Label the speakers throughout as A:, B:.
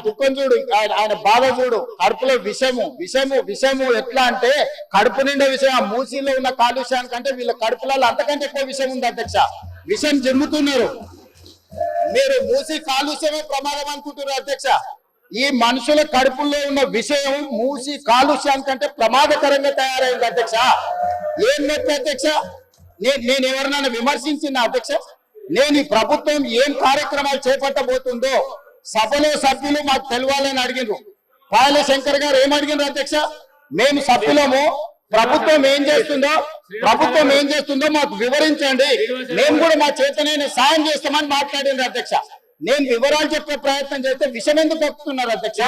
A: దుఃఖం చూడు, ఆయన బాధ చూడు, కడుపులో విషము ఎట్లా అంటే కడుపు నిండా విషయం. ఆ మూసీలో ఉన్న కాలుష్యానికంటే వీళ్ళ కడుపులలో అంతకంటే ఎక్కువ విషయం ఉంది అధ్యక్ష. విషం జమ్ముతున్నారు. మీరు మూసీ కాలుష్యమే ప్రమాదం అనుకుంటున్నారు అధ్యక్ష. ఈ మనుషుల కడుపుల్లో ఉన్న విషయం మూసి కాలుష్యానికంటే ప్రమాదకరంగా తయారైంది అధ్యక్ష. ఏం నొప్పి అధ్యక్ష? నేను ఎవరినైనా విమర్శించిన అధ్యక్ష? నేను ఈ ప్రభుత్వం ఏం కార్యక్రమాలు చేపట్టబోతుందో సభలో సభ్యులు మాకు తెలవాలని అడిగినారు. పాయల శంకర్ గారు ఏం అడిగినారు అధ్యక్ష? మేము సభ్యులము, ప్రభుత్వం ఏం చేస్తుందో మాకు వివరించండి, మేము కూడా మా చేతనైన సాయం చేస్తామని మాట్లాడింది అధ్యక్ష. నేను వివరాలు చెప్పే ప్రయత్నం చేస్తే విషయం ఎందుకు కప్పుతున్నారు అధ్యక్ష?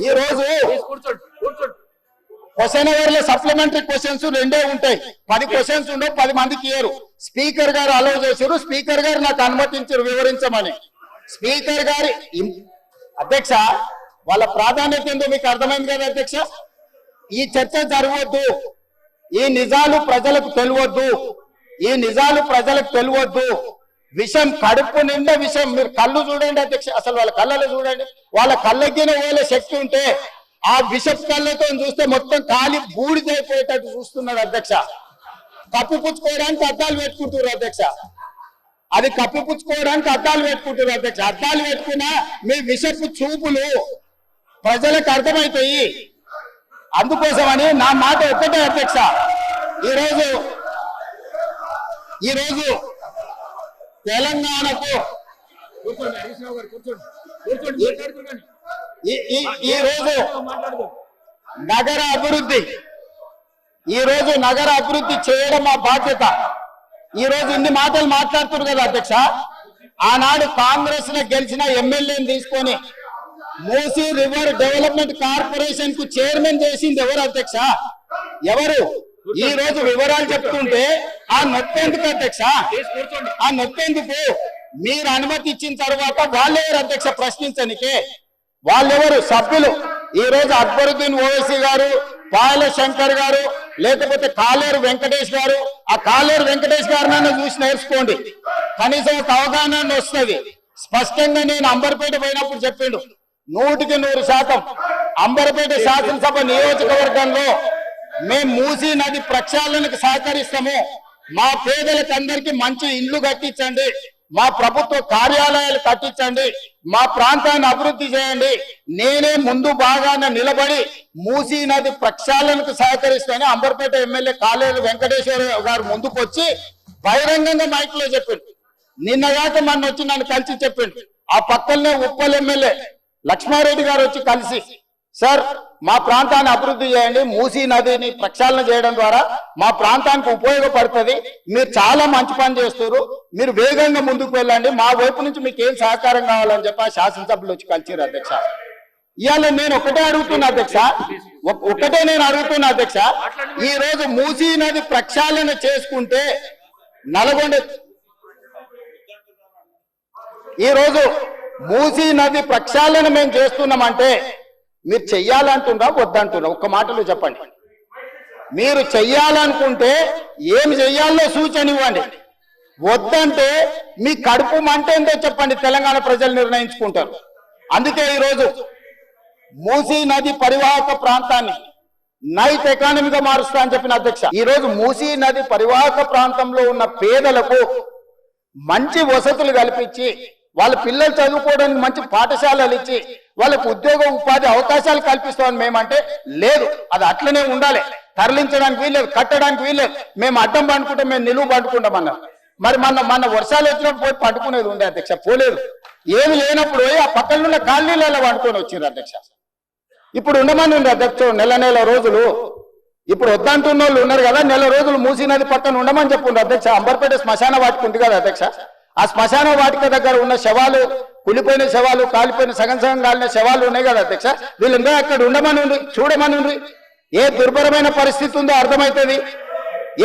A: ఈ రోజు క్వశ్చన్ అవర్ లో సప్లిమెంటరీ క్వశ్చన్స్ 2 ఉంటాయి. 10 క్వశ్చన్స్ ఉండవు, 10 మందికి ఇయ్యరు. స్పీకర్ గారు అలౌ చేశారు, స్పీకర్ గారు నాకు అనుమతించారు వివరించమని. స్పీకర్ గారి అధ్యక్ష వాళ్ళ ప్రాధాన్యత ఏందో మీకు అర్థమైంది కదా అధ్యక్ష. ఈ చర్చ జరగవద్దు, ఈ నిజాలు ప్రజలకు తెలియవద్దు, విషం కడుపు నిండా విషం. మీరు కళ్ళు చూడండి అధ్యక్ష, అసలు వాళ్ళ కళ్ళలో చూడండి. వాళ్ళ కళ్ళకిన వేలే శక్తి ఉంటే ఆ విషపు కళ్ళతో చూస్తే మొత్తం కాలి బూడిదైపోయేటట్టు చూస్తున్నారు అధ్యక్ష. కప్పిపుచ్చుకోవడానికి అద్దాలు పెట్టుకుంటున్నారు అధ్యక్ష. అది కప్పిపుచ్చుకోవడానికి అద్దాలు పెట్టుకుంటున్నారు అధ్యక్ష. అద్దాలు పెట్టుకున్నా మీ విషపు చూపులు ప్రజలకు అర్థమవుతాయి. అందుకోసమని నా మాట ఒక్కటే అధ్యక్ష. ఈరోజు తెలంగాణకు ఈరోజు నగర అభివృద్ధి చేయడం మా బాధ్యత. ఈరోజు ఇన్ని మాటలు మాట్లాడుతున్నారు కదా అధ్యక్ష. ఆనాడు కాంగ్రెస్ లో గెలిచిన ఎమ్మెల్యేని తీసుకొని మూసీ రివర్ డెవలప్మెంట్ కార్పొరేషన్ కు చైర్మన్ చేసింది ఎవరు అధ్యక్ష? ఎవరు? ఈ రోజు వివరాలు చెప్తుంటే ఆ నొప్పెందుకు అధ్యక్ష? ఆ నొప్పెందుకు? మీరు అనుమతి ఇచ్చిన తర్వాత వాళ్ళెవరు అధ్యక్ష ప్రశ్నించనికే? వాళ్ళెవరు సభ్యులు? ఈ రోజు అక్బరుద్దీన్ ఓవైసీ గారు, పాయల శంకర్ గారు, లేకపోతే కాలేరు వెంకటేష్ గారు. ఆ కాలేరు వెంకటేష్ గారినైనా చూసి నేర్చుకోండి, కనీసం ఒక అవగాహన వస్తుంది. స్పష్టంగా నేను అంబర్పేట పోయినప్పుడు చెప్పిండు, 100% అంబర్పేట శాసనసభ నియోజకవర్గంలో మేము మూసీ నది ప్రక్షాళనకు సహకరిస్తాము. మా పేదలకు అందరికీ మంచి ఇల్లు కట్టించండి, మా ప్రభుత్వ కార్యాలయాలు కట్టించండి, మా ప్రాంతాన్ని అభివృద్ధి చేయండి, నేనే ముందు బాగానే నిలబడి మూసీ నది ప్రక్షాళనకు సహకరిస్తానని అంబర్పేట ఎమ్మెల్యే కాలేరు వెంకటేశ్వర గారు ముందుకు వచ్చి బహిరంగంగా మైక్ లో చెప్పిండు. నిన్నగాక మొన్న వచ్చి నన్ను కలిసి చెప్పిండు. ఆ పక్కనే ఉప్పల్ ఎమ్మెల్యే లక్ష్మారెడ్డి గారు వచ్చి కలిసి, సార్ మా ప్రాంతాన్ని అభివృద్ధి చేయండి, మూసీ నదిని ప్రక్షాళన చేయడం ద్వారా మా ప్రాంతానికి ఉపయోగపడుతుంది, మీరు చాలా మంచి పని చేస్తారు, మీరు వేగంగా ముందుకు వెళ్ళండి, మా వైపు నుంచి మీకు ఏం సహకారం కావాలని చెప్పి శాసనసభ్యులు వచ్చి కలిసారు అధ్యక్ష. ఇవాళ నేను ఒకటే అడుగుతున్నా అధ్యక్ష, ఈ రోజు మూసీ నది ప్రక్షాళన చేసుకుంటే ఈ రోజు మూసీ నది ప్రక్షాళన మేము చేస్తున్నామంటే మీరు చెయ్యాలంటున్నా వద్దంటున్నా? ఒక్క మాటలో చెప్పండి. మీరు చెయ్యాలనుకుంటే ఏమి చెయ్యాలో సూచన ఇవ్వండి, వద్దంటే మీ కడుపు మంట ఏంటో చెప్పండి, తెలంగాణ ప్రజలు నిర్ణయించుకుంటారు. అందుకే ఈరోజు మూసీ నది పరివాహక ప్రాంతాన్ని నైట్ ఎకానమీగా మారుస్తా అని చెప్పిన అధ్యక్ష. ఈరోజు మూసీ నది పరివాహక ప్రాంతంలో ఉన్న పేదలకు మంచి వసతులు కల్పించి, వాళ్ళ పిల్లలు చదువుకోవడానికి మంచి పాఠశాలలు ఇచ్చి, వాళ్ళకు ఉద్యోగ ఉపాధి అవకాశాలు కల్పిస్తామని మేమంటే లేదు, అది అట్లనే ఉండాలి, తరలించడానికి వీల్లేదు, కట్టడానికి వీల్లేదు, మేము అడ్డం పండుకుంటాం, మేము నిలువు పండుకుంటామన్నారు. మరి మన వర్షాలు వచ్చినప్పుడు పోయి పండుకునేది ఉండే అధ్యక్ష, పోలేదు. ఏమి లేనప్పుడు ఆ పక్కన ఉన్న కాలనీలలో పండుకొని వచ్చింది అధ్యక్ష. ఇప్పుడు ఉండమని ఉంది అధ్యక్ష నెల రోజులు. ఇప్పుడు వద్దంటున్న వాళ్ళు ఉన్నారు కదా, నెల రోజులు మూసీ నది పక్కన ఉండమని చెప్పుండ్రు అధ్యక్ష. అంబర్పేట శ్మశాన వాటిక ఉంది కదా అధ్యక్ష, ఆ శ్మశాన వాటిక దగ్గర ఉన్న శవాలు, కులిపోయిన శవాలు, కాలిపోయిన సగం కాలిన శవాలు ఉన్నాయి కదా అధ్యక్ష, వీళ్ళందరూ అక్కడ ఉండమని ఉండి చూడమని. ఏ దుర్భరమైన పరిస్థితి ఉందో అర్థమవుతుంది,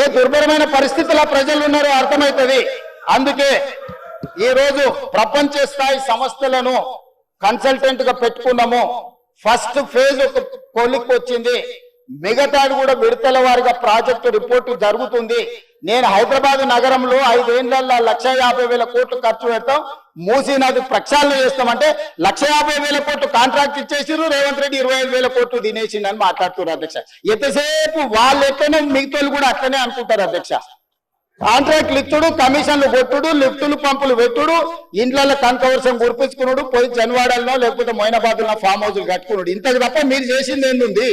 A: ఏ దుర్భరమైన పరిస్థితుల్లో ప్రజలు ఉన్నారో అర్థమవుతుంది. అందుకే ఈ రోజు ప్రపంచ స్థాయి సంస్థలను కన్సల్టెంట్ గా పెట్టుకున్నాము. ఫస్ట్ ఫేజ్ ఒక కొలిక్ వచ్చింది, మిగతాది కూడా విడతల వారిగా ప్రాజెక్టు రిపోర్టు జరుగుతుంది. నేను హైదరాబాద్ నగరంలో 5 ఏళ్లలో 1,50,000 కోట్లు ఖర్చు పెడతాం, మూసీ నది ప్రక్షాళన చేస్తామంటే 1,50,000 కోట్లు కాంట్రాక్ట్ ఇచ్చేసిరు, రేవంత్ రెడ్డి 25,000 కోట్లు తినేసిందని మాట్లాడుతున్నారు అధ్యక్ష. ఎంతసేపు వాళ్ళు ఎట్లనే మిగతా కూడా అట్లనే అనుకుంటారు అధ్యక్ష. కాంట్రాక్ట్లు ఇచ్చుడు, కమిషన్లు కొట్టుడు, లిఫ్టులు పంపులు పెట్టుడు, ఇండ్లలో కనకవర్షం కురిపించుకున్నాడు, పోయి జన్వాడల్లో లేకపోతే మొయినాబాద్లో ఫామ్ హౌస్లు కట్టుకున్నాడు. ఇంతకు తప్ప మీరు చేసింది ఏంది?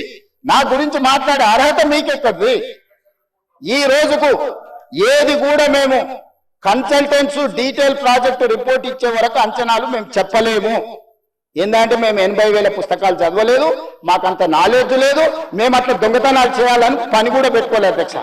A: నా గురించి మాట్లాడే అర్హత మీకెక్కది? ఈ రోజుకు ఏది కూడా మేము కన్సల్టెంట్స్ డీటెయిల్ ప్రాజెక్టు రిపోర్ట్ ఇచ్చే వరకు అంచనాలు మేము చెప్పలేము. ఏంటంటే మేము 80,000 పుస్తకాలు చదవలేదు, మాకంత నాలెడ్జ్ లేదు, మేము అట్లా దొంగతనాలు చేయాలని పని కూడా పెట్టుకోలేదు అధ్యక్ష.